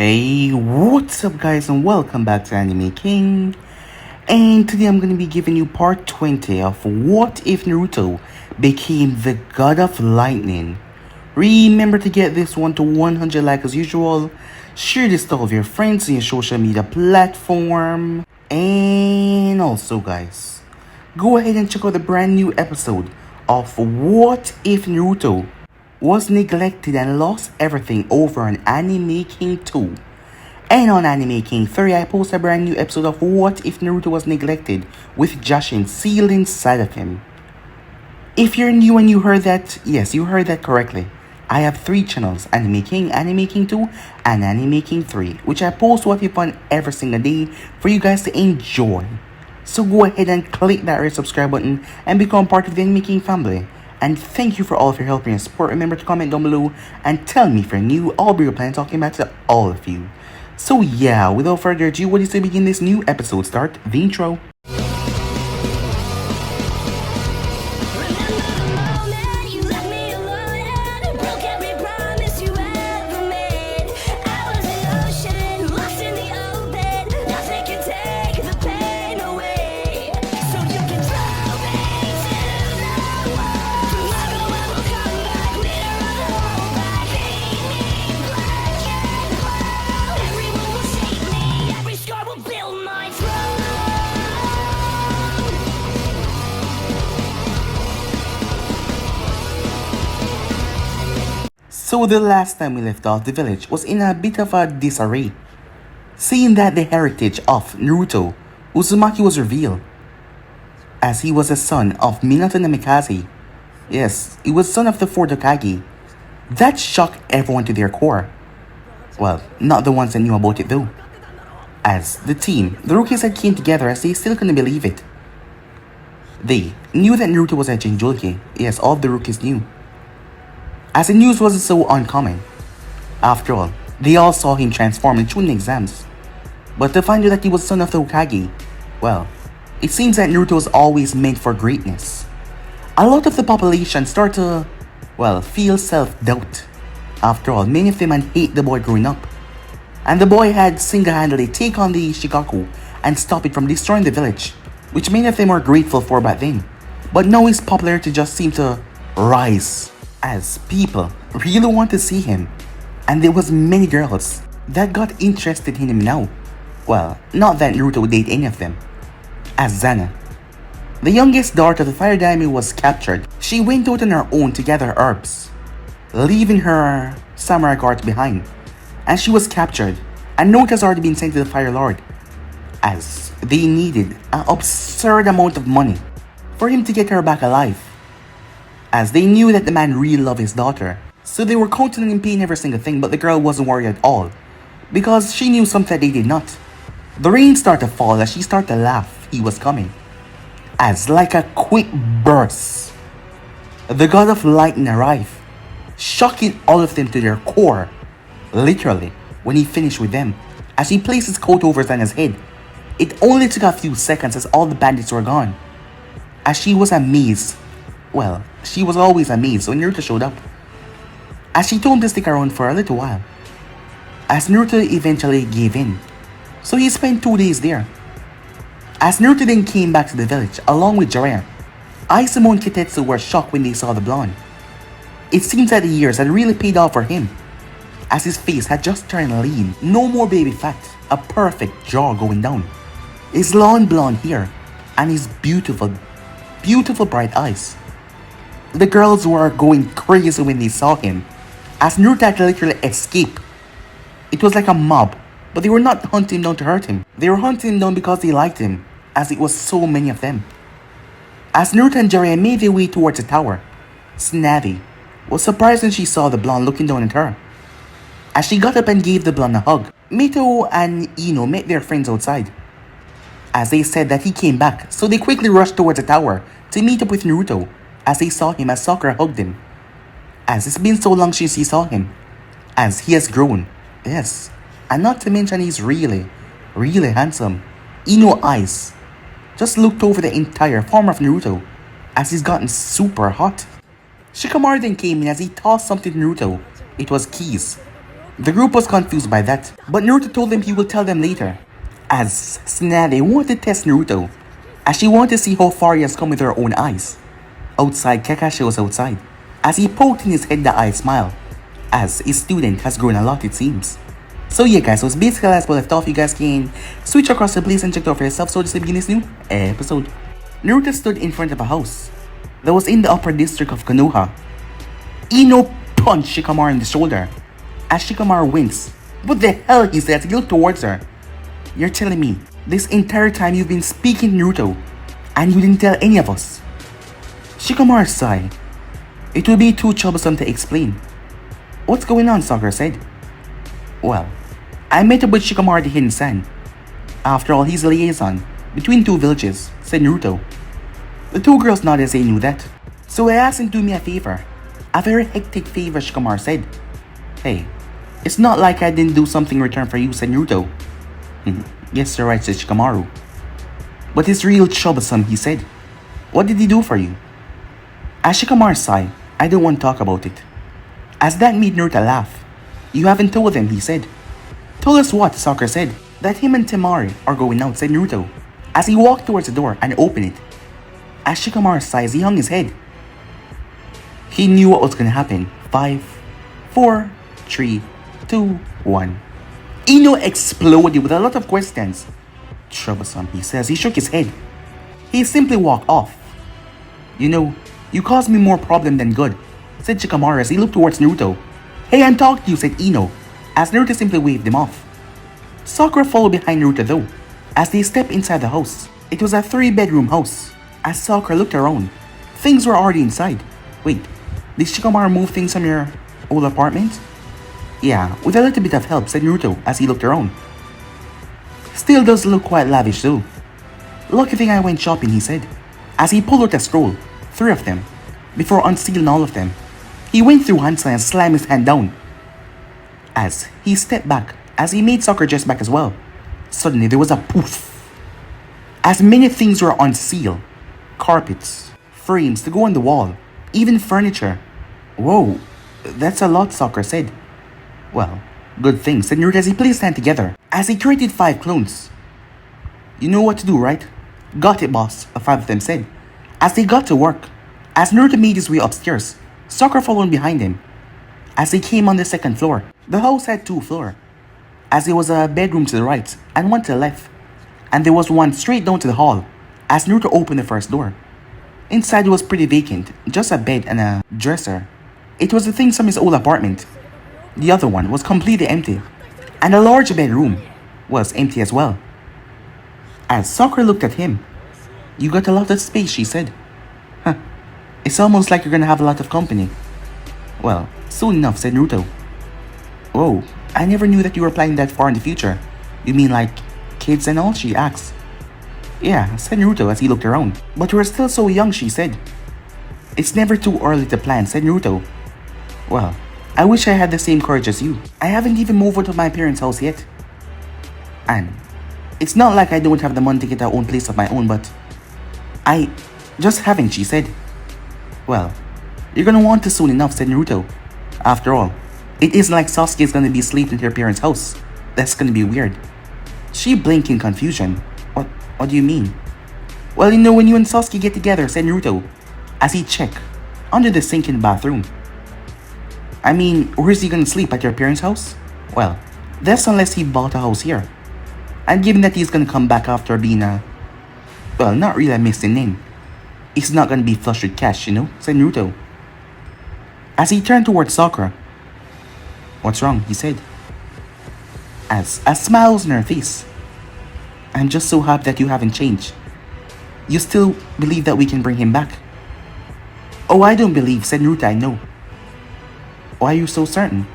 Hey, what's up guys and welcome back to Anime King. And today I'm going to be giving you part 20 of What If Naruto Became the God of Lightning. Remember to get this one to 100 likes as usual. Share this to all of your friends on your social media platform. And also guys, go ahead and check out the brand new episode of What If Naruto was neglected and lost everything over on Anime King 2. And on Anime King 3, I post a brand new episode of What If Naruto Was Neglected with Jashin sealed inside of him. If you're new and you heard that, yes, you heard that correctly. I have 3 channels, Anime King 2, and Anime King 3, which I post What If on every single day for you guys to enjoy. So go ahead and click that red subscribe button and become part of the Anime King family. And thank you for all of your help and your support. Remember to comment down below and tell me if you're new. I'll be replying talking back to all of you. So yeah, without further ado, what is to begin this new episode? Start the intro. So the last time we left off, the village was in a bit of a disarray. Seeing that the heritage of Naruto, Uzumaki was revealed, as he was the son of Minato Namikaze. Yes, he was son of the 4th Hokage. That shocked everyone to their core. Well, not the ones that knew about it though. As the team, the rookies had came together as they still couldn't believe it. They knew that Naruto was a Jinchuriki. Yes, all the rookies knew, as the news wasn't so uncommon. After all, they all saw him transform in Chunin exams. But to find out that he was son of the Hokage, well, it seems that Naruto was always meant for greatness. A lot of the population start to, well, feel self-doubt. After all, many of them had hate the boy growing up. And the boy had single-handedly take on the Shikaku and stop it from destroying the village, which many of them were grateful for back then. But now his popularity just seemed to rise, as people really want to see him, and there was many girls that got interested in him now. Well, not that Naruto would date any of them. As Zana, the youngest daughter of the Fire Daimyo, was captured, she went out on her own to gather herbs, leaving her samurai guards behind, and she was captured. A note has already been sent to the Fire Lord, as they needed an absurd amount of money for him to get her back alive, as they knew that the man really loved his daughter. So they were counting on him paying every single thing, but the girl wasn't worried at all, because she knew something that they did not. The rain started to fall as she started to laugh. He was coming, as like a quick burst, the God of Lightning arrived, shocking all of them to their core, literally, when he finished with them. As he placed his coat over Zana's head, it only took a few seconds as all the bandits were gone. As she was amazed. Well, she was always amazed when Naruto showed up, as she told him to stick around for a little while, as Naruto eventually gave in. So he spent 2 days there. As Naruto then came back to the village along with Jiraiya, Aizumo and Kitetsu were shocked when they saw the blonde. It seems that the years had really paid off for him, as his face had just turned lean, no more baby fat, a perfect jaw going down, his long blonde hair, and his beautiful, beautiful bright eyes. The girls were going crazy when they saw him, as Naruto had to literally escape. It was like a mob, but they were not hunting him down to hurt him. They were hunting him down because they liked him, as it was so many of them. As Naruto and Jiraiya made their way towards the tower, Snavi was surprised when she saw the blonde looking down at her. As she got up and gave the blonde a hug, Mito and Ino met their friends outside, as they said that he came back, so they quickly rushed towards the tower to meet up with Naruto, as they saw him as Sakura hugged him, as it's been so long since he saw him, as he has grown. Yes, and not to mention he's really, really handsome. Ino's eyes just looked over the entire form of Naruto, as he's gotten super hot. Shikamaru then came in as he tossed something to Naruto. It was keys. The group was confused by that, but Naruto told them he will tell them later, as Tsunade wanted to test Naruto, as she wanted to see how far he has come with her own eyes. Outside, Kakashi was outside. As he poked in his head, the eye smiled, as his student has grown a lot, it seems. So yeah guys, so it's basically as we left off. You guys can switch across the place and check it out for yourself. So just to begin this new episode, Naruto stood in front of a house that was in the upper district of Konoha. Ino punched Shikamaru in the shoulder, as Shikamaru winced. What the hell, he said as he looked towards her. You're telling me this entire time you've been speaking Naruto and you didn't tell any of us? Shikamaru sighed. It would be too troublesome to explain. What's going on, Sakura said. Well, I met up with Shikamaru the Hidden San. After all, he's a liaison between two villages, said Naruto. The two girls nodded as they knew that. So I asked him to do me a favor. A very hectic favor, Shikamaru said. Hey, it's not like I didn't do something in return for you, said Naruto. Yes, you're right, said Shikamaru. But it's real troublesome, he said. What did he do for you? As Shikamaru sighed, I don't want to talk about it. As that made Naruto laugh. You haven't told them, he said. Told us what, Sakura said. That him and Temari are going out, said Naruto, as he walked towards the door and opened it. As Shikamaru sighed, he hung his head. He knew what was going to happen. 5, 4, 3, 2, 1. Ino exploded with a lot of questions. Troublesome, he says. He shook his head. He simply walked off. You know, you caused me more problem than good, said Shikamaru as he looked towards Naruto. Hey, I'm talking to you, said Ino, as Naruto simply waved him off. Sakura followed behind Naruto though, as they stepped inside the house. It was a 3-bedroom house. As Sakura looked around, things were already inside. Wait, did Shikamaru move things from your old apartment? Yeah, with a little bit of help, said Naruto as he looked around. Still does look quite lavish though. Lucky thing I went shopping, he said, as he pulled out a scroll, 3 of them, before unsealing all of them. He went through Hansa and slammed his hand down. As he stepped back, as he made Sakura just back as well. Suddenly there was a poof. As many things were unsealed. Carpets, frames to go on the wall, even furniture. Whoa, that's a lot, Sakura said. Well, good thing, said Naruto as he put his hand together, as he created 5 clones. You know what to do, right? Got it, boss, the 5 of them said, as they got to work. As Naruto made his way upstairs, Sakura followed behind him. As they came on the 2nd floor, the house had 2 floors, as there was a bedroom to the right and one to the left, and there was one straight down to the hall, as Naruto opened the first door. Inside it was pretty vacant, just a bed and a dresser. It was the things from his old apartment. The other one was completely empty, and a large bedroom was empty as well. As Sakura looked at him, you got a lot of space, she said. Huh, it's almost like you're gonna have a lot of company. Well, soon enough, said Naruto. Whoa, I never knew that you were planning that far in the future. You mean like kids and all, she asked. Yeah, said Naruto as he looked around. But we're still so young, she said. It's never too early to plan, said Naruto. Well, I wish I had the same courage as you. I haven't even moved out of my parents' house yet. And it's not like I don't have the money to get our own place of my own, but I just haven't, she said. Well, you're gonna want to soon enough, said Naruto. After all, it isn't like Sasuke is gonna be sleeping at her parents' house. That's gonna be weird. She blinked in confusion. What do you mean? Well, you know when you and Sasuke get together, said Naruto, as he checked under the sink in the bathroom. I mean, where's he gonna sleep, at your parents' house? Well, that's unless he bought a house here. And given that he's gonna come back after being well, not really a missing in. He's not gonna be flush with cash, you know, said Naruto. As he turned towards Sakura. What's wrong, he said, as a smile was on her face. I'm just so happy that you haven't changed. You still believe that we can bring him back? Oh, I don't believe, said Naruto, I know. Why are you so certain?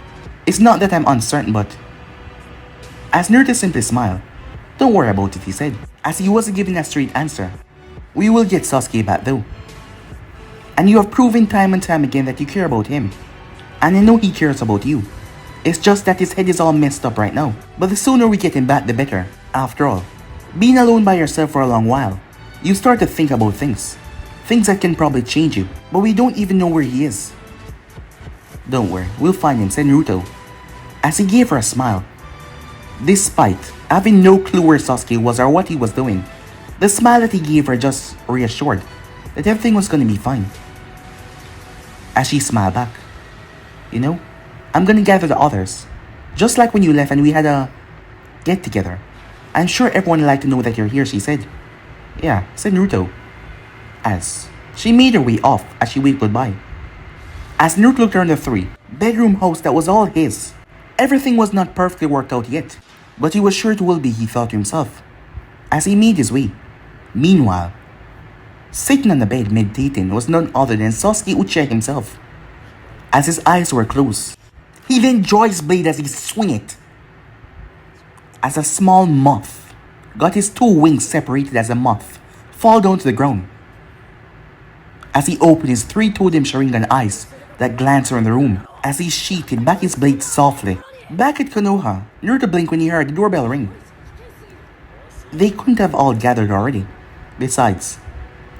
It's not that I'm uncertain, but... As Naruto simply smiled. Don't worry about it, he said, as he wasn't giving a straight answer. We will get Sasuke back though. And you have proven time and time again that you care about him. And I know he cares about you. It's just that his head is all messed up right now. But the sooner we get him back, the better. After all, being alone by yourself for a long while, you start to think about things. Things that can probably change you, but we don't even know where he is. Don't worry, we'll find him, said Naruto. as he gave her a smile. Despite having no clue where Sasuke was or what he was doing, the smile that he gave her just reassured that everything was gonna be fine. As she smiled back, you know, I'm gonna gather the others, just like when you left and we had a get together. I'm sure everyone would like to know that you're here, she said. Yeah, said Naruto, as she made her way off as she waved goodbye. As Naruto looked around the three-bedroom house that was all his, everything was not perfectly worked out yet, but he was sure it will be, he thought to himself, as he made his way. Meanwhile, sitting on the bed meditating was none other than Sasuke Uchiha himself. As his eyes were closed, he then draws his blade as he swung it. As a small moth got his two wings separated as a moth fall down to the ground. As he opened his three-toed Sharingan eyes that glanced around the room, as he sheathed back his blade softly. Back at Konoha, Naruto blinked when he heard the doorbell ring. They couldn't have all gathered already. Besides,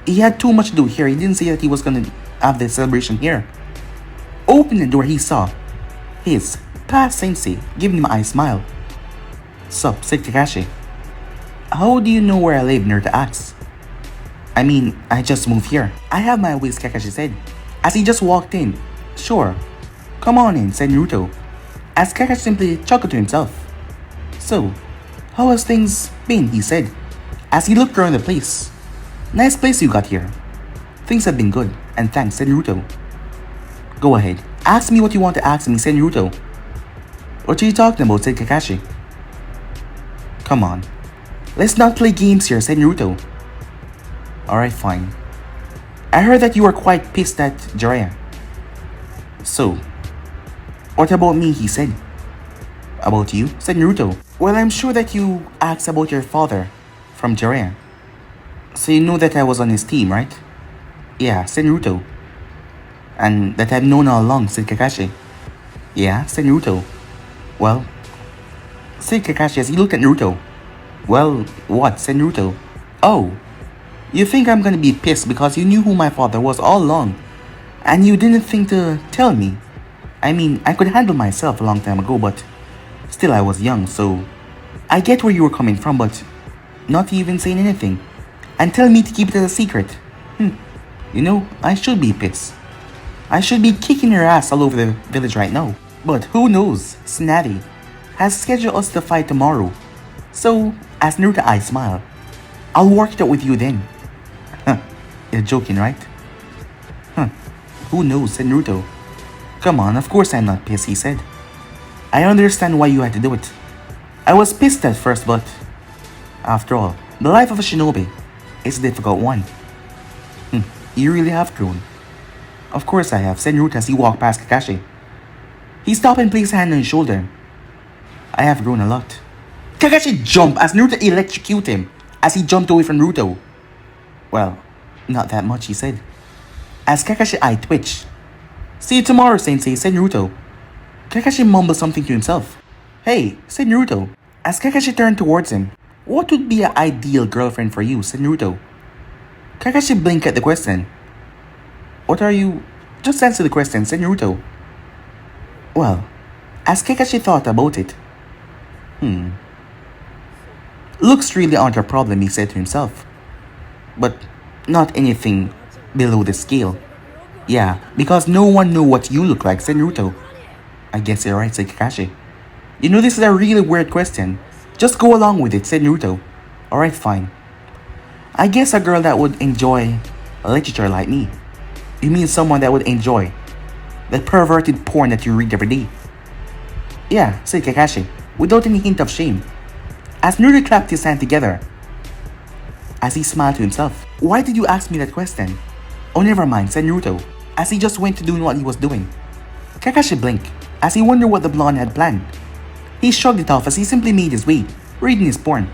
he had too much to do here. He didn't say that he was gonna have the celebration here. Opening the door, he saw his past sensei giving him a smile. Sup, said Kakashi. How do you know where I live? Naruto asked. I mean, I just moved here. I have my ways, Kakashi said, as he just walked in. Sure. Come on in, said Naruto, as Kakashi simply chuckled to himself. So, how has things been? He said, as he looked around the place. Nice place you got here. Things have been good, and thanks, said Naruto. Go ahead, ask me what you want to ask me, said Naruto. What are you talking about? Said Kakashi. Come on, let's not play games here, said Naruto. Alright, fine. I heard that you were quite pissed at Jiraiya. So, what about me? He said. About you? Said Naruto. Well, I'm sure that you asked about your father from Jiraiya. So you know that I was on his team, right? Yeah, said Naruto. And that I've known all along, said Kakashi. Yeah, said Naruto. Well, said Kakashi as he looked at Naruto. Well, what? Said Naruto. Oh, you think I'm gonna be pissed because you knew who my father was all along and you didn't think to tell me? I mean, I could handle myself a long time ago, but still I was young, so I get where you were coming from, but not even saying anything and tell me to keep it as a secret. You know, I should be pissed. I should be kicking your ass all over the village right now. But who knows, Snatty has scheduled us to fight tomorrow. So, as Naruto I smile, I'll work it out with you then. You're joking, right? Who knows, said Naruto. Come on, of course I'm not pissed, he said. I understand why you had to do it. I was pissed at first, but after all, the life of a shinobi is a difficult one. You really have grown. Of course I have, said Naruto as he walked past Kakashi. He stopped and placed a hand on his shoulder. I have grown a lot. Kakashi jumped as Naruto electrocuted him as he jumped away from Naruto. Well, not that much, he said, as Kakashi's eye twitched. See you tomorrow, Sensei, said Naruto. Kakashi mumbled something to himself. Hey, said Naruto, as Kakashi turned towards him. What would be an ideal girlfriend for you, said Naruto. Kakashi blinked at the question. What are you? Just answer the question, said Naruto. Well, as Kakashi thought about it. Looks really aren't a problem, he said to himself. But not anything below the scale. Yeah, because no one knew what you look like, said Naruto. I guess you're right, said Kakashi. You know, this is a really weird question. Just go along with it, said Naruto. Alright, fine. I guess a girl that would enjoy literature like me. You mean someone that would enjoy that perverted porn that you read every day? Yeah, said Kakashi, without any hint of shame, as Naruto clapped his hand together, as he smiled to himself. Why did you ask me that question? Oh, never mind, said Naruto, as he just went to doing what he was doing. Kakashi blinked, as he wondered what the blonde had planned. He shrugged it off as he simply made his way, reading his porn.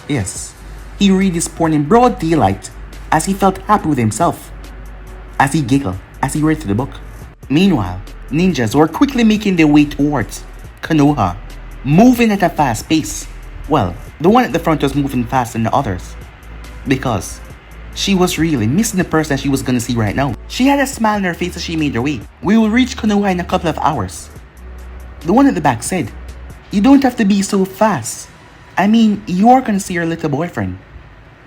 Yes, he read his porn in broad daylight, as he felt happy with himself, as he giggled as he read through the book. Meanwhile, ninjas were quickly making their way towards Konoha, moving at a fast pace. Well, the one at the front was moving faster than the others, because she was really missing the person she was gonna see right now. She had a smile on her face as she made her way. We will reach Konoha in a couple of hours. The one at the back said, "You don't have to be so fast. I mean, you are gonna see your little boyfriend."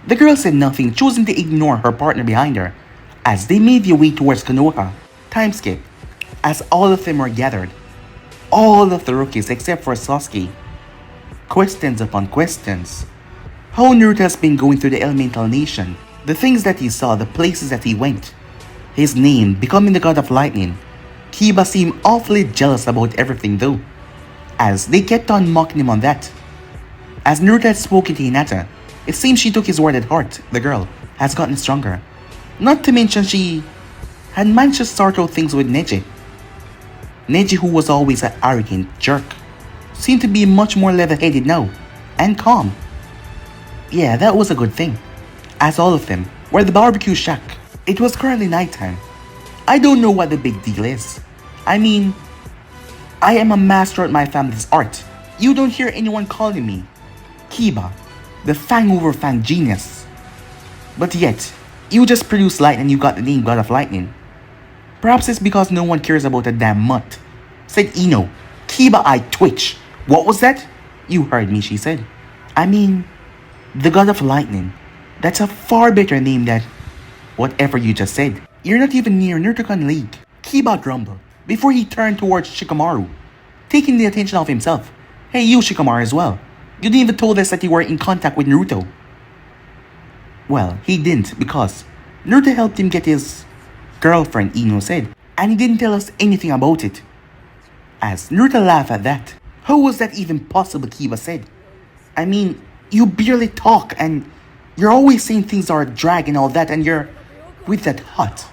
The girl said nothing, choosing to ignore her partner behind her, as they made their way towards Konoha. Time skip, as all of them were gathered. All of the rookies except for Sasuke. Questions upon questions. How Naruto has been going through the elemental nation, the things that he saw, the places that he went. His name, becoming the god of lightning. Kiba seemed awfully jealous about everything though, as they kept on mocking him on that. As Naruto had spoken to Hinata, it seems she took his word at heart. The girl has gotten stronger. Not to mention she had managed to sort out things with Neji. Neji, who was always an arrogant jerk, seemed to be much more level-headed now, and calm. Yeah, that was a good thing. As all of them were at the barbecue shack. It was currently nighttime. I don't know what the big deal is. I mean, I am a master at my family's art. You don't hear anyone calling me Kiba, the Fang over Fang genius. But yet, you just produced light and you got the name God of Lightning. Perhaps it's because no one cares about a damn mutt. Said Ino. Kiba I twitch. What was that? You heard me, she said. I mean, the God of Lightning. That's a far better name than whatever you just said. You're not even near Naruto League. Kiba grumbled before he turned towards Shikamaru, taking the attention off himself. Hey you Shikamaru as well. You didn't even told us that you were in contact with Naruto. Well, he didn't because Naruto helped him get his girlfriend, Ino said, and he didn't tell us anything about it. As Naruto laughed at that. How was that even possible, Kiba said. I mean, you barely talk and you're always saying things are a drag and all that and you're with that hot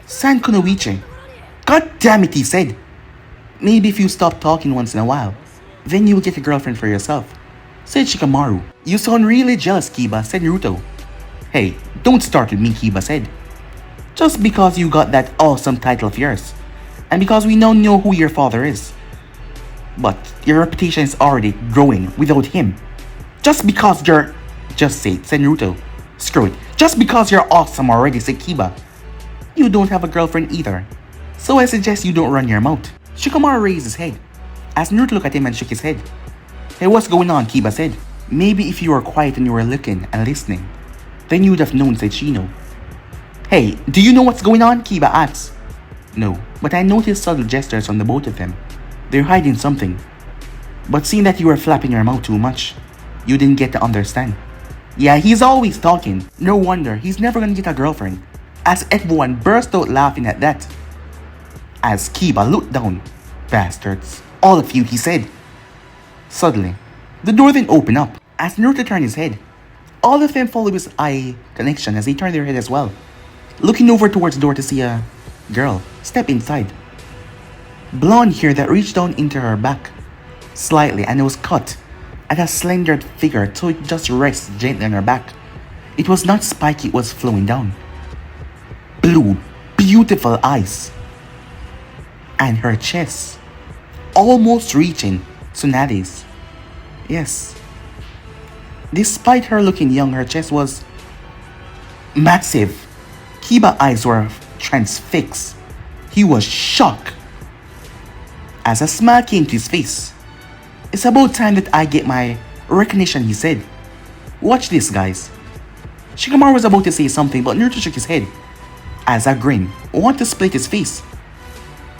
San Kunoichi. God damn it, he said. Maybe if you stop talking once in a while, then you'll get a girlfriend for yourself, said Shikamaru. You sound really jealous, Kiba, said Naruto. Hey, don't start with me, Kiba said. Just because you got that awesome title of yours, and because we now know who your father is. But your reputation is already growing without him. Just because you're... Just say it, said Naruto. Screw it. Just because you're awesome already, said Kiba. You don't have a girlfriend either, so I suggest you don't run your mouth. Shikamaru raised his head, as Naruto looked at him and shook his head. Hey, what's going on, Kiba said. Maybe if you were quiet and you were looking and listening, then you'd have known, said Shino. Hey, do you know what's going on? Kiba asked. No, but I noticed subtle gestures from the both of them. They're hiding something. But seeing that you were flapping your mouth too much, you didn't get to understand. Yeah, he's always talking. No wonder he's never gonna get a girlfriend. As everyone burst out laughing at that. As Kiba looked down. Bastards. All of you, he said. Suddenly, the door then opened up. As Naruto turned his head, all of them followed his eye connection as they turned their head as well, looking over towards the door to see a girl step inside. Blonde hair that reached down into her back slightly and it was cut at a slender figure so it just rests gently on her back. It was not spiky, it was flowing down. Blue, beautiful eyes. And her chest, almost reaching Tsunade's. Yes. Despite her looking young, her chest was massive. Kiba's eyes were transfixed. He was shocked. As a smile came to his face. It's about time that I get my recognition, he said. Watch this, guys. Shikamaru was about to say something, but Naruto shook his head. As a grin wanted to split his face.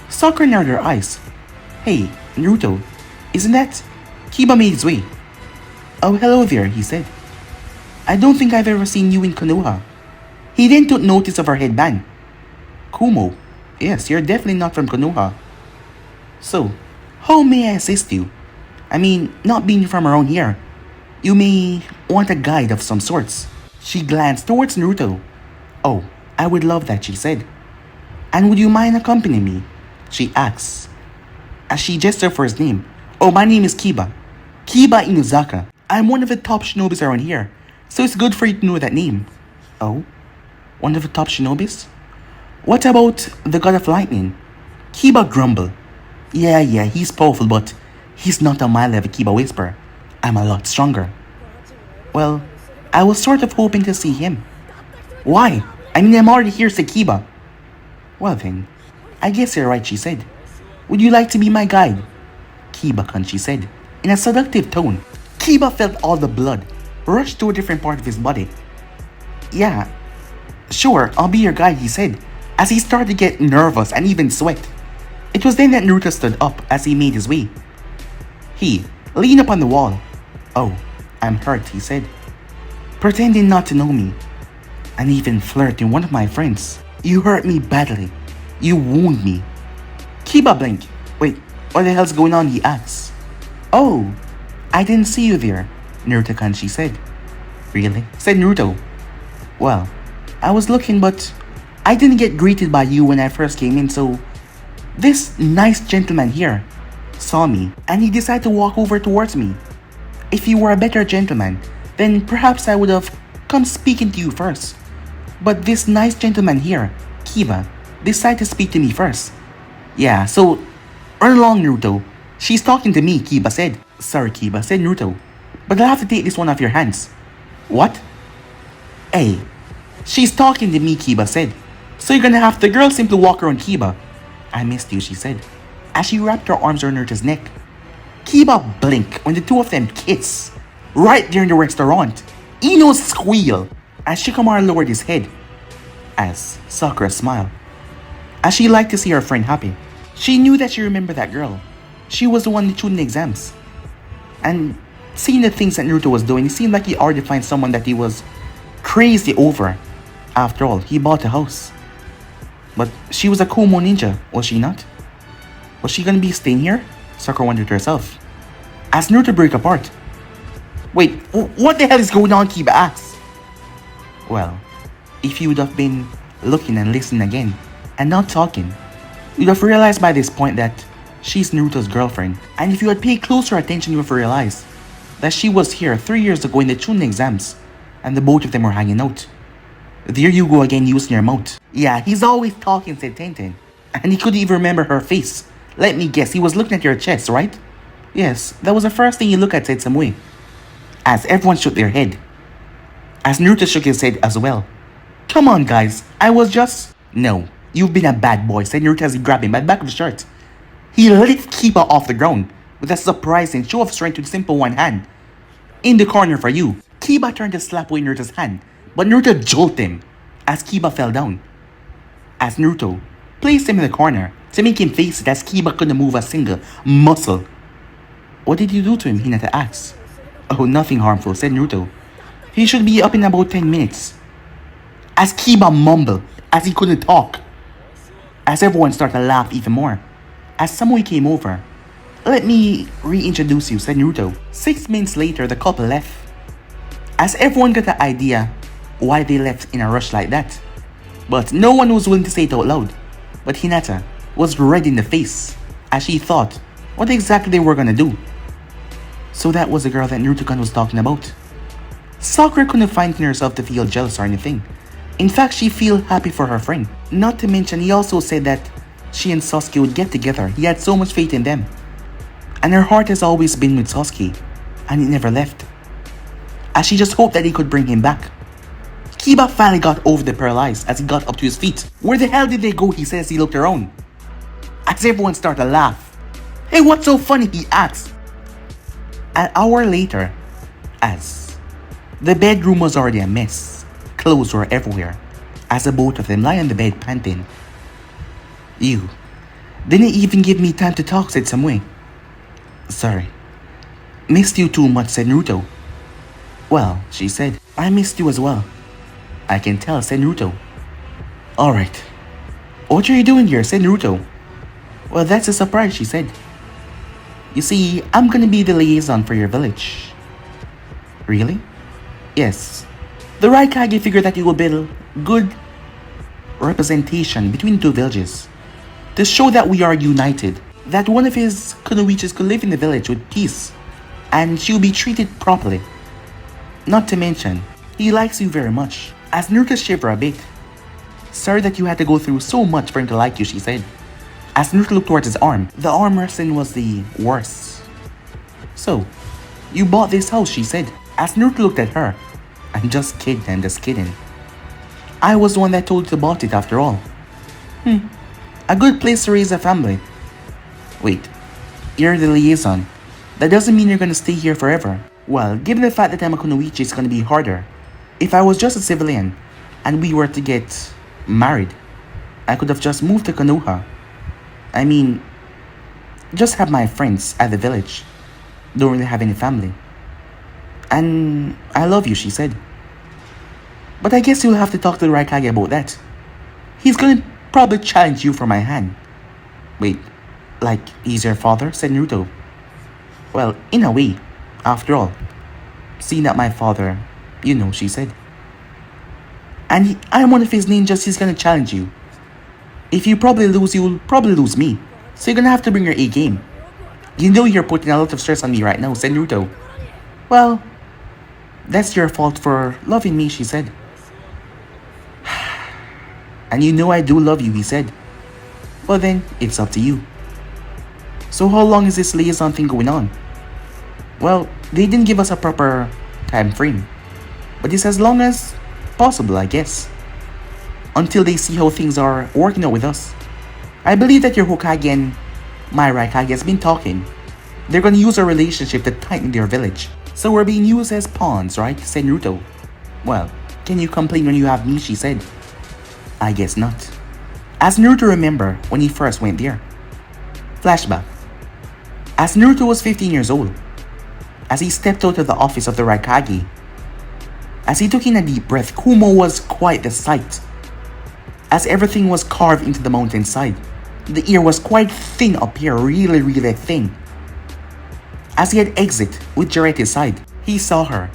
Sakura narrowed her eyes. Hey, Naruto, isn't that? Kiba made his way. Oh, hello there, he said. I don't think I've ever seen you in Konoha. He then took notice of her headband. Kumo, yes, you're definitely not from Konoha. So, how may I assist you? I mean, not being from around here, you may want a guide of some sorts. She glanced towards Naruto. Oh, I would love that, she said. And would you mind accompanying me? She asked, as she gestured for his name. Oh, my name is Kiba. Kiba Inuzaka. I'm one of the top shinobis around here, so it's good for you to know that name. Oh? One of the top shinobis? What about the God of Lightning? Kiba grumbled. Yeah, he's powerful, but he's not on my level, Kiba whispered. I'm a lot stronger. Well, I was sort of hoping to see him. Why? I mean, I'm already here, said Kiba. Well then, I guess you're right, she said. Would you like to be my guide? Kiba-kun, she said, in a seductive tone. Kiba felt all the blood rush to a different part of his body. Yeah, sure, I'll be your guide, he said, as he started to get nervous and even sweat. It was then that Naruto stood up as he made his way. He leaned upon the wall. Oh, I'm hurt, he said, pretending not to know me, and even flirting one of my friends. You hurt me badly. You wound me. Kiba blinked. Wait, what the hell's going on, he asked. Oh, I didn't see you there, Naruto-kun, she said. Really? Said Naruto. Well, I was looking, but I didn't get greeted by you when I first came in, so this nice gentleman here saw me and he decided to walk over towards me. If you were a better gentleman, then perhaps I would have come speaking to you first. But this nice gentleman here, Kiba, decided to speak to me first. Yeah, so run along, Naruto. She's talking to me, Kiba said. Sorry, Kiba, said Naruto, but I'll have to take this one off your hands. What? Hey, she's talking to me, Kiba said. So you're gonna have the girl simply walk around Kiba. I missed you, she said, as she wrapped her arms around Naruto's neck. Kiba blinked when the two of them kissed, right there in the restaurant. Ino squealed as Shikamaru lowered his head, as Sakura smiled, as she liked to see her friend happy. She knew that she remembered that girl. She was the one that tuned the exams. And seeing the things that Naruto was doing, it seemed like he already found someone that he was crazy over. After all, he bought a house. But she was a Kumo ninja, was she not? Was she gonna be staying here? Sakura wondered to herself, as Naruto broke apart. Wait, what the hell is going on, Kiba asked. Well, if you would have been looking and listening again, and not talking, you'd have realized by this point that she's Naruto's girlfriend. And if you had paid closer attention, you would have realized that she was here 3 years ago in the Chunin exams, and the both of them were hanging out. There you go again, using your mouth. Yeah, he's always talking, said Tenten, and he couldn't even remember her face. Let me guess, he was looking at your chest, right? Yes, that was the first thing he looked at, said Samui, as everyone shook their head, as Naruto shook his head as well. Come on, guys, I was just... No, you've been a bad boy, said Naruto as he grabbed him by the back of his shirt. He lifted Kiba off the ground with a surprising show of strength with simple one hand. In the corner for you. Kiba turned to slap away Naruto's hand, but Naruto jolted him as Kiba fell down. As Naruto placed him in the corner to make him face it as Kiba couldn't move a single muscle. What did you do to him? Hinata asked. Oh, nothing harmful, said Naruto. He should be up in about 10 minutes. As Kiba mumbled as he couldn't talk. As everyone started to laugh even more. As Samui came over. Let me reintroduce you, said Naruto. 6 minutes later, the couple left. As everyone got the idea why they left in a rush like that. But no one was willing to say it out loud. But Hinata was red in the face as she thought what exactly they were gonna do. So that was the girl that Naruto-kun was talking about. Sakura couldn't find in herself to feel jealous or anything. In fact, she felt happy for her friend. Not to mention, he also said that she and Sasuke would get together. He had so much faith in them. And her heart has always been with Sasuke, and it never left. As she just hoped that he could bring him back. Kiba finally got over the paralyzed as he got up to his feet. Where the hell did they go, he said as he looked around. As everyone started to laugh. Hey, what's so funny, he asked. An hour later, as the bedroom was already a mess. Clothes were everywhere, as the both of them lie on the bed panting. You didn't even give me time to talk, said Samui. Sorry. Missed you too much, said Naruto. Well, she said, I missed you as well. I can tell, said Naruto. Alright. What are you doing here, said Naruto. Well, that's a surprise, she said. You see, I'm gonna be the liaison for your village. Really? Yes. The Raikage figured that you will build good representation between two villages to show that we are united, that one of his kunoichis could live in the village with peace and she will be treated properly. Not to mention, he likes you very much. As Naruto shivered a bit. Sorry that you had to go through so much for him to like you, she said. As Naruto looked towards his arm, the arm wrestling was the worst. So, you bought this house, she said. As Naruto looked at her. I'm just kidding. I was the one that told you to bought it after all. A good place to raise a family. Wait, You're the liaison. That doesn't mean you're gonna stay here forever. Well, given the fact that I'm a kunoichi, it's gonna be harder. If I was just a civilian and we were to get married, I could have just moved to Konoha. I mean, just have my friends at the village. Don't really have any family. And I love you, she said. But I guess you'll have to talk to the Raikage about that. He's gonna probably challenge you for my hand. Wait, like he's your father? Said Naruto. Well, in a way, after all. Seeing that my father, you know, she said. And I'm one of his ninjas, he's gonna challenge you. If you probably lose, you'll probably lose me. So you're gonna have to bring your A game. You know you're putting a lot of stress on me right now, said Naruto. Well, that's your fault for loving me, she said. And you know I do love you, he said. Well then, it's up to you. So how long is this liaison thing going on? Well, they didn't give us a proper time frame. But it's as long as possible, I guess. Until they see how things are working out with us. I believe that your Hokage and my Raikage has been talking. They're gonna use our relationship to tighten their village. So we're being used as pawns, right? Said Naruto. Well, can you complain when you have me? She said. I guess not. As Naruto remember when he first went there. Flashback. As Naruto was 15 years old, as he stepped out of the office of the Raikage, as he took in a deep breath, Kumo was quite the sight. As everything was carved into the mountainside, the ear was quite thin up here, really thin. As he had exit with Jiraiya at his side, he saw her,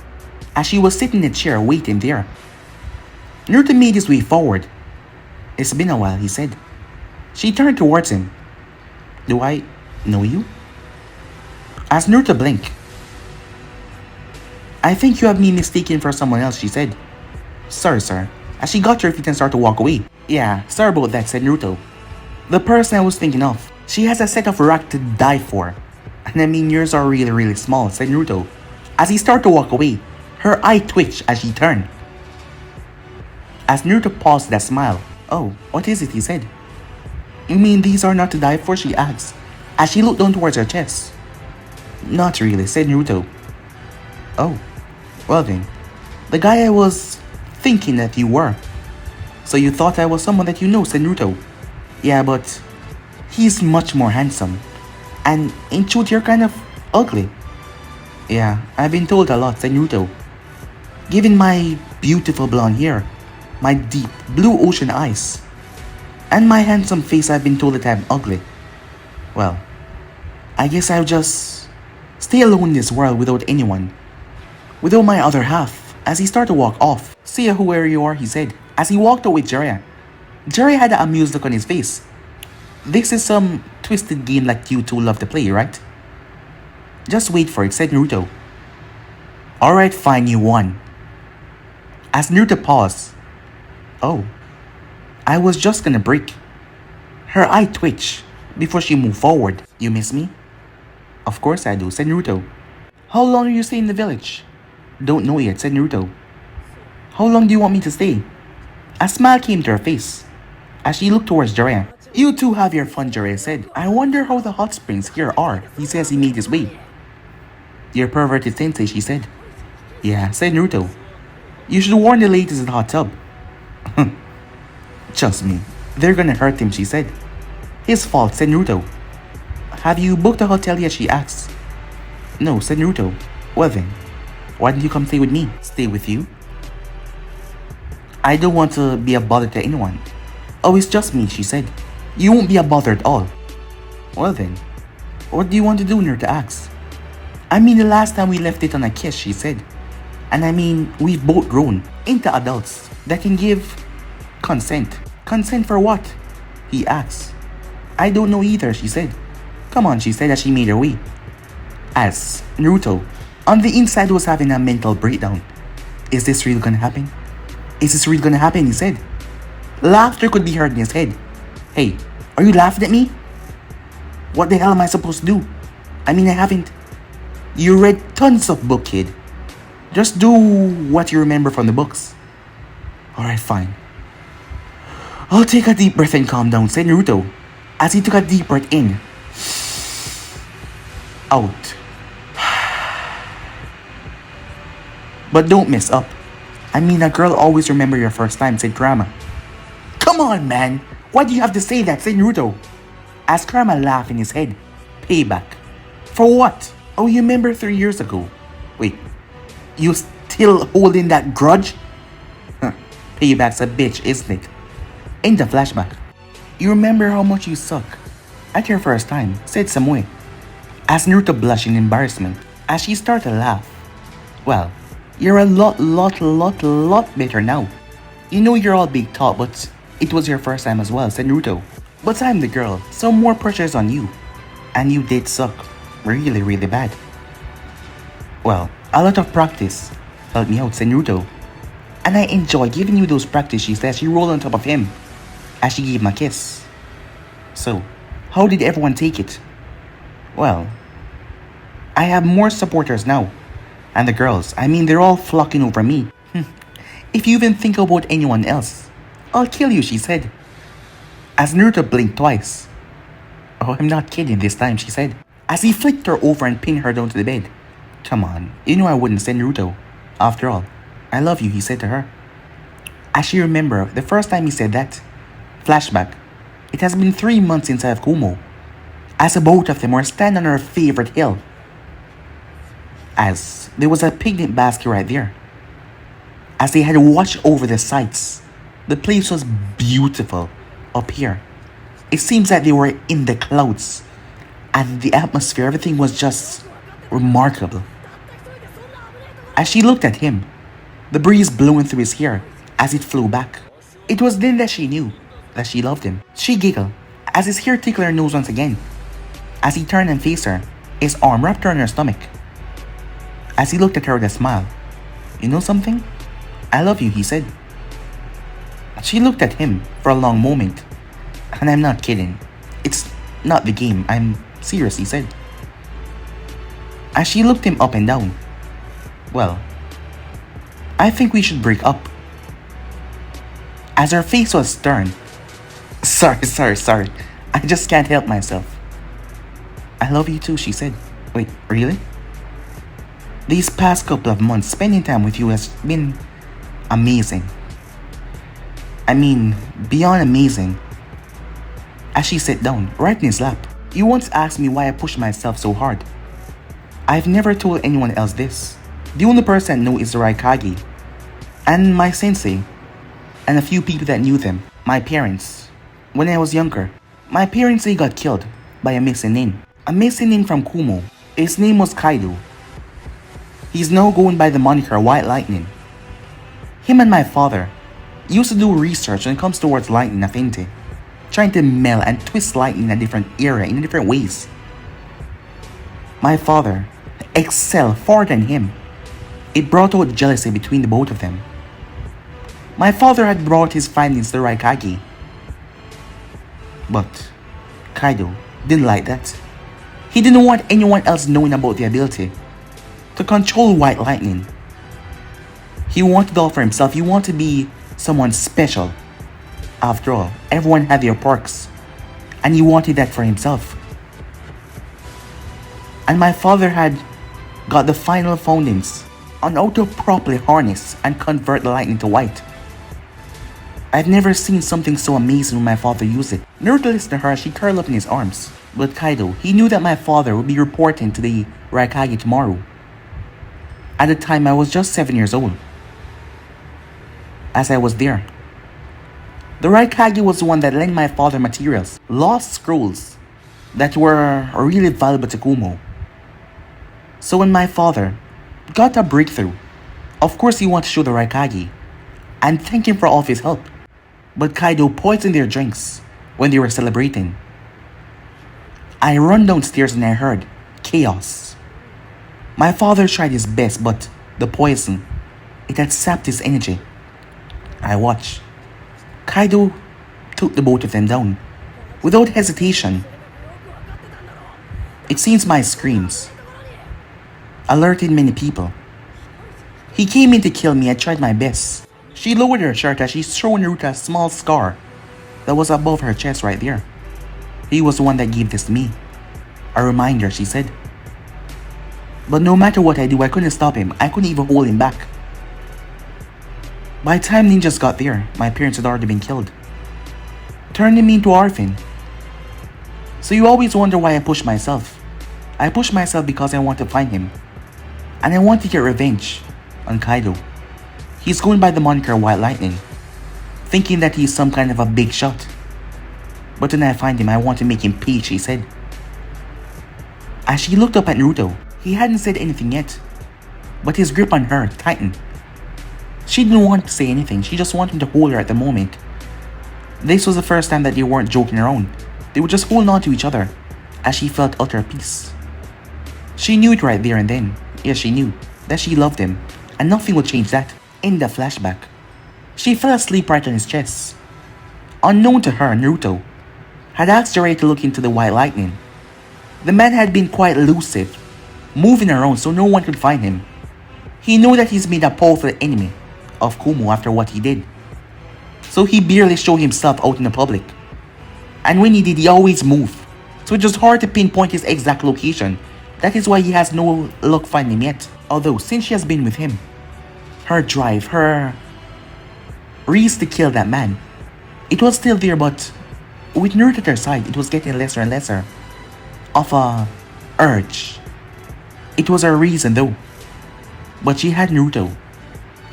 as she was sitting in a chair waiting there. Naruto made his way forward. It's been a while, he said. She turned towards him. Do I know you? As Naruto blinked. I think you have me mistaken for someone else, she said. Sorry, sir. As she got to her feet and started to walk away. Yeah, sorry about that, said Naruto. The person I was thinking of. She has a set of rock to die for. And I mean, yours are really small, said Naruto. As he started to walk away, her eye twitched as she turned. As Naruto paused with a smile. Oh, what is it, he said. You mean these are not to die for, she asked, as she looked down towards her chest. Not really, said Naruto. Oh, well then, the guy I was thinking that you were. So you thought I was someone that you know, said Naruto. Yeah, but he's much more handsome. And in truth, you're kind of ugly. Yeah, I've been told a lot, said Naruto. Given my beautiful blonde hair, my deep blue ocean eyes, and my handsome face, I've been told that I'm ugly. Well, I guess I'll just stay alone in this world without anyone. Without my other half, as he started to walk off. See ya, whoever you are, he said, as he walked away with Jiraiya. Jiraiya had an amused look on his face. This is some twisted game like you two love to play, right? Just wait for it, said Naruto. Alright, fine, you won. As Naruto paused. Oh, I was just gonna break. Her eye twitched before she moved forward. You miss me? Of course I do, said Naruto. How long are you staying in the village? Don't know yet, said Naruto. How long do you want me to stay? A smile came to her face as she looked towards Jiraiya. You two have your fun, Jiraiya said. I wonder how the hot springs here are, he says he made his way. You're perverted sensei, she said. Yeah, said Naruto. You should warn the ladies in the hot tub. Trust me, they're gonna hurt him, she said. His fault, said Naruto. Have you booked a hotel yet, she asked. No, said Naruto. Well then, why didn't you come stay with me? Stay with you? I don't want to be a bother to anyone. Oh, it's just me, she said. You won't be a bother at all. Well then, what do you want to do, Naruto asked. I mean, the last time we left it on a kiss, she said. And I mean, we've both grown into adults that can give consent. Consent for what? He asked. I don't know either, she said. Come on, she said as she made her way. As Naruto, on the inside, was having a mental breakdown. Is this really gonna happen? Is this really gonna happen, he said. Laughter could be heard in his head. Hey, are you laughing at me? What the hell am I supposed to do? I mean, I haven't. You read tons of book, kid. Just do what you remember from the books. Alright, fine. I'll take a deep breath and calm down, said Naruto, as he took a deep breath in out. But don't mess up. I mean, a girl always remember your first time, said Kurama. Come on, man. Why do you have to say that, said Naruto? Asked Kurama, laughed in his head. Payback. For what? Oh, you remember 3 years ago. Wait, you still holding that grudge? Huh. Payback's a bitch, isn't it? In the flashback. You remember how much you suck at your first time, said Samui. Asked Naruto, blushed in embarrassment. As she started to laugh. Well, you're a lot better now. You know you're all big talk, but it was your first time as well, said Naruto. But I'm the girl, so more pressure's on you. And you did suck. Really bad. Well, a lot of practice helped me out, said Naruto. And I enjoy giving you those practice, she said. She rolled on top of him as she gave him a kiss. So, how did everyone take it? Well, I have more supporters now. And the girls, I mean, they're all flocking over me. If you even think about anyone else, I'll kill you, she said. As Naruto blinked twice. Oh, I'm not kidding this time, she said. As he flicked her over and pinned her down to the bed. Come on, you know I wouldn't, said Naruto. After all, I love you, he said to her. As she remembered, the first time he said that. Flashback. It has been 3 months since I have Kumo. As both of them were standing on her favorite hill. As there was a picnic basket right there. As they had watched over the sights. The place was beautiful up here. It seems that they were in the clouds. And the atmosphere, everything was just remarkable. As she looked at him, the breeze blowing through his hair as it flew back. It was then that she knew that she loved him. She giggled as his hair tickled her nose once again. As he turned and faced her, his arm wrapped around her stomach. As he looked at her with a smile. You know something? I love you, he said. She looked at him for a long moment. And I'm not kidding. It's not the game, I'm serious, he said. As she looked him up and down. Well, I think we should break up. As her face was stern. Sorry. I just can't help myself. I love you too, she said. Wait, really? These past couple of months, spending time with you has been amazing. I mean, beyond amazing. As she sat down, right in his lap. You once asked me why I pushed myself so hard. I've never told anyone else this. The only person I know is the Raikage. And my sensei. And a few people that knew them. My parents. When I was younger. My parents, they got killed by a missing name. A missing name from Kumo. His name was Kaido. He's now going by the moniker White Lightning. Him and my father used to do research when it comes towards lightning affinity. Trying to melt and twist lightning in a different era, in different ways. My father excelled far than him. It brought out jealousy between the both of them. My father had brought his findings to Raikage. But Kaido didn't like that. He didn't want anyone else knowing about the ability to control White Lightning. He wanted it all for himself. He wanted to be someone special. After all, everyone had their perks. And he wanted that for himself. And my father had got the final findings on how to properly harness and convert the lightning to white. I've never seen something so amazing when my father used it. Naruto listened to her as she curled up in his arms. But Kaido, he knew that my father would be reporting to the Raikage tomorrow. At the time, I was just 7 years old. As I was there. The Raikage was the one that lent my father materials, lost scrolls, that were really valuable to Kumo. So when my father got a breakthrough, of course he wanted to show the Raikage and thank him for all of his help. But Kaido poisoned their drinks when they were celebrating. I run downstairs and I heard chaos. My father tried his best, but the poison, it had sapped his energy. I watched. Kaido took the both of them down, without hesitation. It seems my screams alerted many people. He came in to kill me. I tried my best. She lowered her shirt as she showed Naruto a small scar that was above her chest right there. He was the one that gave this to me. A reminder, she said. But no matter what I do, I couldn't stop him. I couldn't even hold him back. By the time ninjas got there, my parents had already been killed, turning me into an orphan. So you always wonder why I push myself. I push myself because I want to find him. And I want to get revenge on Kaido. He's going by the moniker White Lightning, thinking that he's some kind of a big shot. But when I find him, I want to make him pay, she said. As she looked up at Naruto, he hadn't said anything yet, but his grip on her tightened. She didn't want to say anything, she just wanted to hold her at the moment. This was the first time that they weren't joking around. They were just holding on to each other, as she felt utter peace. She knew it right there and then. Yes, she knew that she loved him, and nothing would change that. In the flashback, she fell asleep right on his chest. Unknown to her, Naruto had asked Jiraiya to look into the White Lightning. The man had been quite elusive, moving around so no one could find him. He knew that he's made a powerful enemy of Kumo after what he did, so he barely showed himself out in the public. And when he did, he always moved, so it was hard to pinpoint his exact location. That is why he has no luck finding him yet. Although, since she has been with him, her drive, her reason to kill that man, it was still there, but with Naruto at her side, it was getting lesser and lesser of a urge. It was her reason though, but she had Naruto,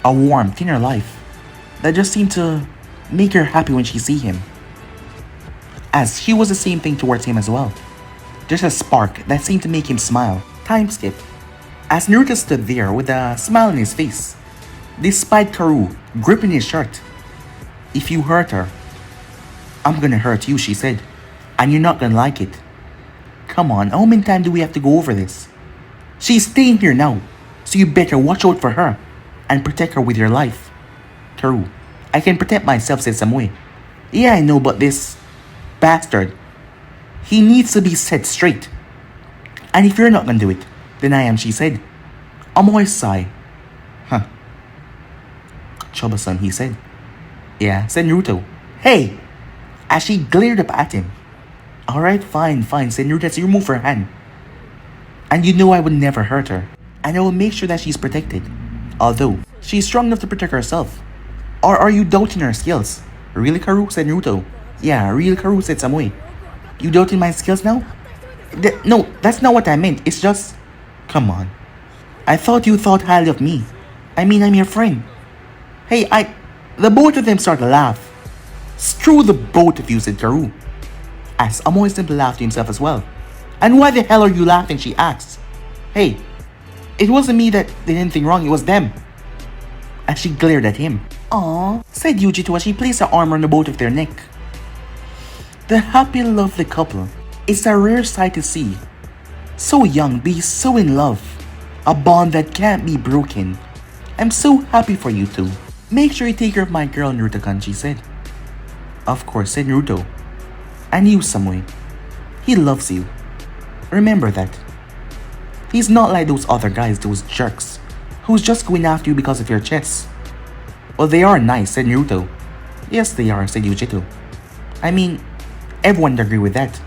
a warmth in her life that just seemed to make her happy when she see him, as she was the same thing towards him as well. There's a spark that seemed to make him smile. Time skip. As Naruto stood there with a smile on his face, despite Karu gripping his shirt. If you hurt her, I'm gonna hurt you, she said, and you're not gonna like it. Come on, how many times do we have to go over this? She's staying here now, so you better watch out for her and protect her with your life. Karu, I can protect myself, said Samui. Yeah, I know, but this bastard, he needs to be set straight. And if you're not gonna do it, then I am, she said. A moist sigh. Huh. Troublesome, he said. Yeah, said Naruto. Hey! As she glared up at him. Alright, fine, said Naruto as he removed her hand. And you know I would never hurt her. And I will make sure that she's protected. Although, she's strong enough to protect herself. Or are you doubting her skills? Really, Karu? Said Naruto. Yeah, real Karu, said Samui. You doubting my skills now? No, that's not what I meant. It's just... Come on. I thought you thought highly of me. I mean, I'm your friend. Hey, The both of them started to laugh. Screw the both of you, said Karu, as Amoy simply laughed to himself as well. And why the hell are you laughing, she asked. Hey, it wasn't me that did anything wrong, it was them. As she glared at him. Aww, said Yujito as she placed her arm on the both of their neck. The happy, lovely couple is a rare sight to see. So young, be so in love. A bond that can't be broken. I'm so happy for you two. Make sure you take care of my girl, Naruto-kun, she said. Of course, said Naruto. And you, Samui. He loves you. Remember that. He's not like those other guys, those jerks, who's just going after you because of your chest. Well, they are nice, said Naruto. Yes, they are, said Yujito. I mean, everyone would agree with that.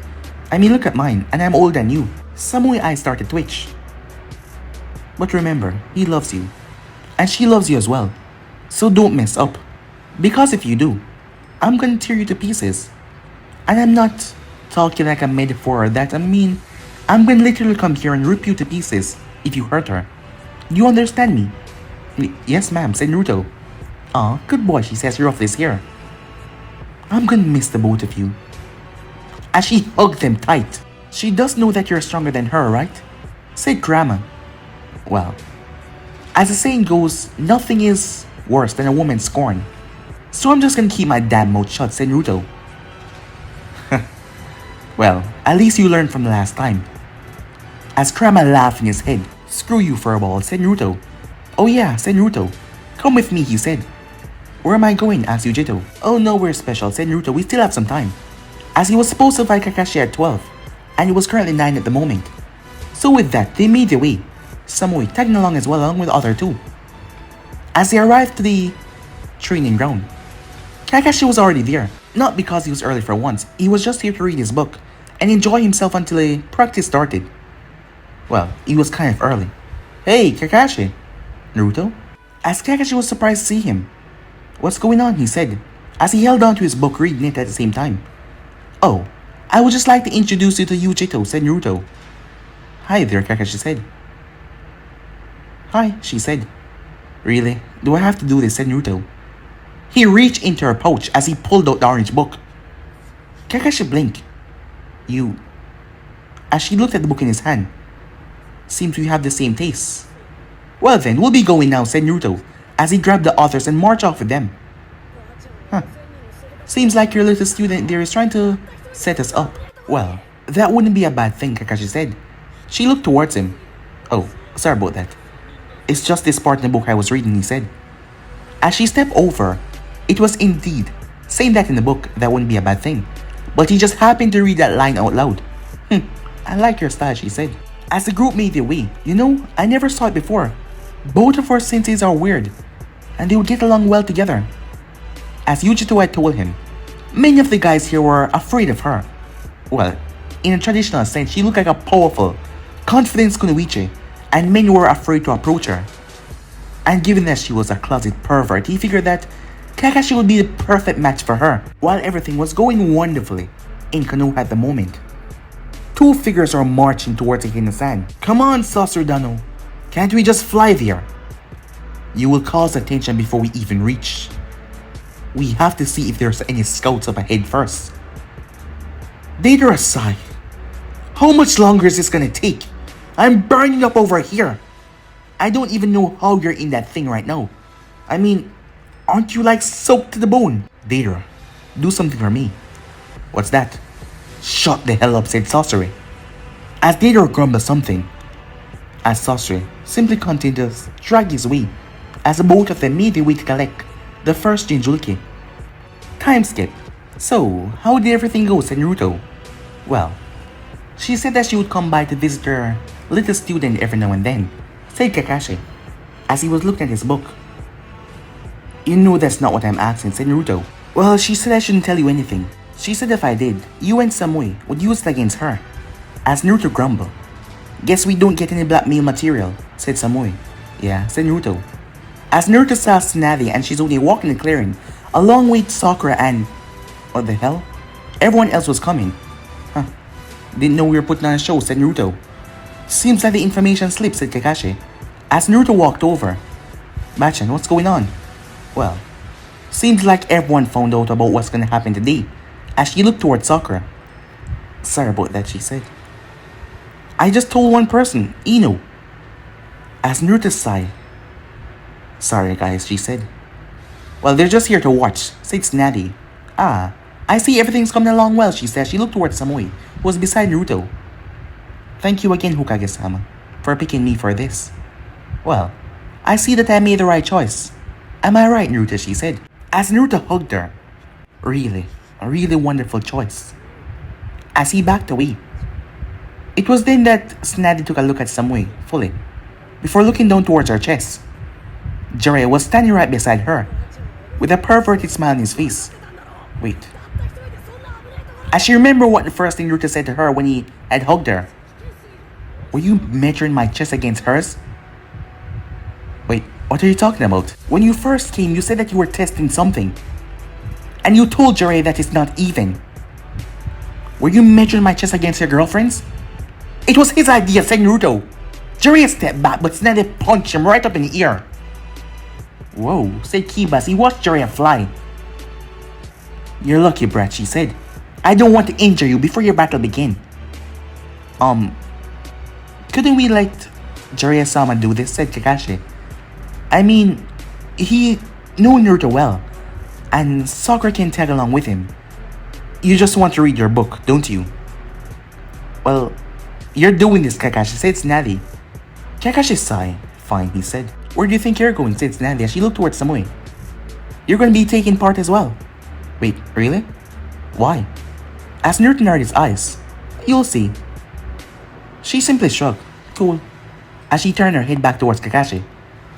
I mean, look at mine, and I'm older than you. Samui's eyes started to twitch. But remember, he loves you. And she loves you as well. So don't mess up. Because if you do, I'm gonna tear you to pieces. And I'm not talking like a metaphor or that. I mean, I'm gonna literally come here and rip you to pieces if you hurt her. You understand me? Yes, ma'am, said Naruto. Aw, good boy, she says, you're off this here. I'm gonna miss the both of you. As she hugged them tight. She does know that you're stronger than her, right? Said Grandma. Well, as the saying goes, nothing is worse than a woman's scorn. So I'm just gonna keep my damn mouth shut, said Naruto. Well, at least you learned from the last time. As Kurama laughed in his head. Screw you, furball, said Naruto. Oh yeah, said Naruto. Come with me, he said. Where am I going, asked Yujito. Oh, nowhere special, said Naruto, we still have some time. As he was supposed to fight Kakashi at 12, and it was currently 9 at the moment. So with that, they made their way. Samui tagging along as well, along with the other two. As they arrived to the training ground, Kakashi was already there. Not because he was early for once, he was just here to read his book and enjoy himself until a practice started. Well, he was kind of early. Hey, Kakashi. Naruto? As Kakashi was surprised to see him. What's going on, he said, as he held on to his book reading it at the same time. Oh, I would just like to introduce you to Yujito, said Naruto. Hi there, Kakashi said. Hi, she said. Really? Do I have to do this, said Naruto. He reached into her pouch as he pulled out the orange book. Kakashi blinked. You... As she looked at the book in his hand. Seems we have the same taste. Well then, we'll be going now, said Naruto, as he grabbed the authors and marched off with them. Huh. Seems like your little student there is trying to set us up. Well, that wouldn't be a bad thing, Kakashi said. She looked towards him. Oh, sorry about that. It's just this part in the book I was reading, he said. As she stepped over, it was indeed saying that in the book that wouldn't be a bad thing. But he just happened to read that line out loud. I like your style, she said. As the group made their way, you know, I never saw it before. Both of our senseis are weird, and they would get along well together. As Yujito had told him, many of the guys here were afraid of her. Well, in a traditional sense, she looked like a powerful, confident kunoichi, and many were afraid to approach her. And given that she was a closet pervert, he figured that Kakashi would be the perfect match for her. While everything was going wonderfully in Konoha at the moment, two figures are marching towards the hidden sand. Come on, Sasuke-dano. Can't we just fly there? You will cause attention before we even reach. We have to see if there's any scouts up ahead first. Deidara sighed. How much longer is this gonna take? I'm burning up over here. I don't even know how you're in that thing right now. I mean, aren't you like soaked to the bone? Deidara, do something for me. What's that? Shut the hell up, said Sasori. As Deidara grumbled something, as Sasori simply continued to drag his way, as both of them made their way to collect the first Jinchuriki. Time skip. So, how did everything go, said Naruto? Well, she said that she would come by to visit her little student every now and then, said Kakashi, as he was looking at his book. You know that's not what I'm asking, said Naruto. Well, she said I shouldn't tell you anything. She said if I did, you and Samui would use it against her. As Naruto grumbled. Guess we don't get any blackmail material, said Samui. Yeah, said Naruto. As Naruto saw Tsunade and Shizune walking the clearing, along with Sakura and... What the hell? Everyone else was coming. Huh. Didn't know we were putting on a show, said Naruto. Seems like the information slipped, said Kakashi. As Naruto walked over. Bachan, what's going on? Well, seems like everyone found out about what's gonna happen today. As she looked towards Sakura. Sorry about that, she said. I just told one person, Ino. As Naruto sighed. Sorry guys, she said. Well, they're just here to watch, said Tsunade. Ah, I see everything's coming along well, she said. She looked towards Samui, who was beside Naruto. Thank you again, Hokage-sama, for picking me for this. Well, I see that I made the right choice. Am I right, Naruto, she said. As Naruto hugged her. Really, a really wonderful choice. As he backed away. It was then that Tsunade took a look at Samui fully, before looking down towards her chest. Jiraiya was standing right beside her, with a perverted smile on his face. Wait. As she remembered what the first thing Naruto said to her when he had hugged her. Were you measuring my chest against hers? Wait, what are you talking about? When you first came, you said that you were testing something. And you told Jiraiya that it's not even. Were you measuring my chest against your girlfriend's? It was his idea, said Naruto. Jiraiya stepped back, but Tsunade punched him right up in the ear. Whoa, said Kiba as he watched Jiraiya fly. You're lucky, brat, she said. I don't want to injure you before your battle begin. Couldn't we let Jiraiya-sama do this, said Kakashi. I mean, he knew Naruto well, and Sakura can tag along with him. You just want to read your book, don't you? Well, you're doing this, Kakashi, said Tsunade. Kakashi sighed. Fine, he said. Where do you think you're going, said Tsunade as she looked towards Samui. You're going to be taking part as well. Wait, really? Why? As Naruto narrowed his eyes. You'll see. She simply shrugged. Cool. As she turned her head back towards Kakashi.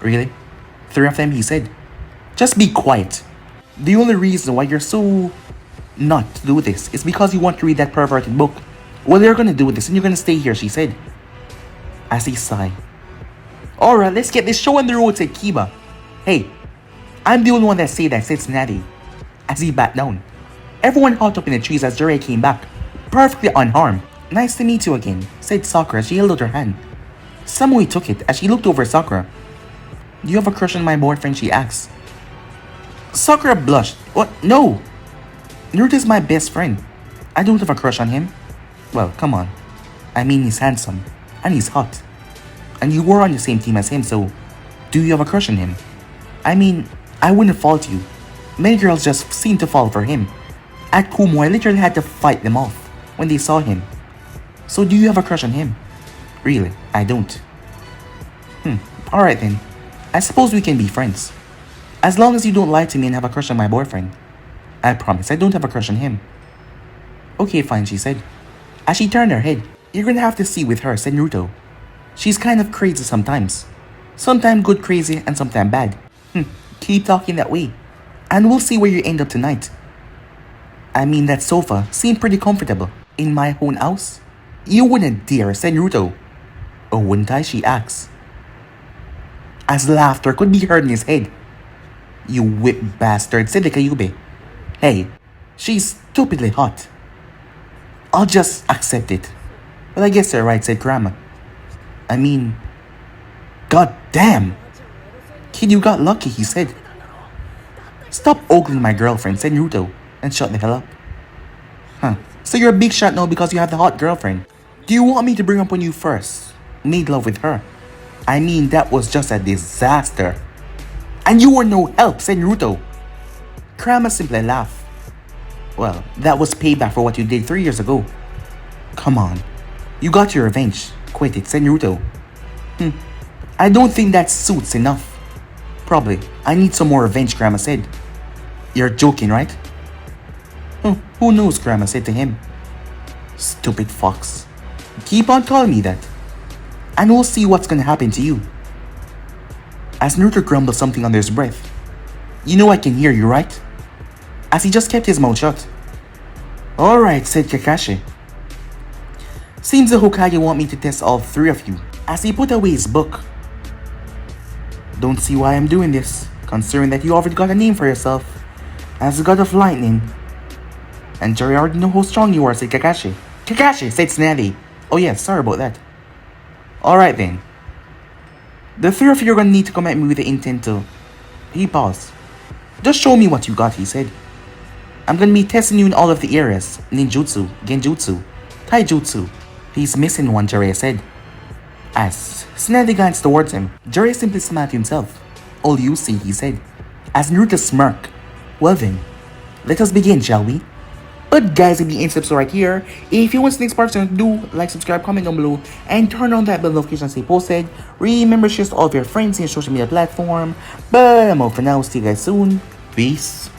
Really? 3 of them, he said. Just be quiet. The only reason why you're so not to do this is because you want to read that perverted book. Well, you're gonna do this and you're gonna stay here, she said. As he sighed. Alright, let's get this show on the road, said Kiba. Hey, I'm the only one that said that, said Tsunade, as he backed down. Everyone hopped up in the trees as Jiraiya came back, perfectly unharmed. Nice to meet you again, said Sakura as she held out her hand. Samui took it as she looked over Sakura. Do you have a crush on my boyfriend, she asked. Sakura blushed. What? No! Naruto's my best friend. I don't have a crush on him. Well, come on. I mean, he's handsome. And he's hot. And you were on the same team as him, so do you have a crush on him? I mean, I wouldn't fault you. Many girls just seem to fall for him. At Kumo, I literally had to fight them off when they saw him. So do you have a crush on him? Really, I don't. Alright then. I suppose we can be friends. As long as you don't lie to me and have a crush on my boyfriend. I promise I don't have a crush on him. Okay, fine, she said. As she turned her head, you're gonna have to see with her, said Naruto. She's kind of crazy sometimes. Sometimes good crazy and sometimes bad. Keep talking that way. And we'll see where you end up tonight. I mean, that sofa seemed pretty comfortable. In my own house? You wouldn't dare, said Naruto. Oh, wouldn't I? She asked. As laughter could be heard in his head. You whip bastard, said the Kyuubi. Hey, she's stupidly hot. I'll just accept it. Well, I guess you're right, said Kurama. I mean, god damn. Kid, you got lucky, he said. Stop ogling my girlfriend, said Naruto, and shut the hell up. So you're a big shot now because you have the hot girlfriend. Do you want me to bring up when you first made love with her? I mean, that was just a disaster. And you were no help, said Naruto. Kurama simply laughed. Well, that was payback for what you did 3 years ago. Come on. You got your revenge. Quit it, said Naruto. I don't think that suits enough. Probably. I need some more revenge, Kurama said. You're joking, right? Who knows, Kurama said to him. Stupid fox. Keep on calling me that. And we'll see what's gonna happen to you. As Naruto grumbled something under his breath. You know I can hear you, right? As he just kept his mouth shut. Alright, said Kakashi. Seems the Hokage want me to test all three of you. As he put away his book. Don't see why I'm doing this, considering that you already got a name for yourself as the God of Lightning. And Jerry already know how strong you are, said Kakashi. Kakashi, said Tsunade. Oh yeah, sorry about that. Alright then. The three of you are gonna need to come at me with the intent to... He paused. Just show me what you got, he said. I'm gonna be testing you in all of the areas. Ninjutsu, Genjutsu, Taijutsu. He's missing one, Jiraiya said. As Tsunade glanced towards him, Jiraiya simply smiled to himself. All you see, he said. As Naruto smirked. Well then, let us begin, shall we? But guys, if you ain't subscribed right here, if you want to next part, do like, subscribe, comment down below, and turn on that bell notification to stay posted. Remember, share to all of your friends in your social media platform. But I'm out for now. See you guys soon. Peace.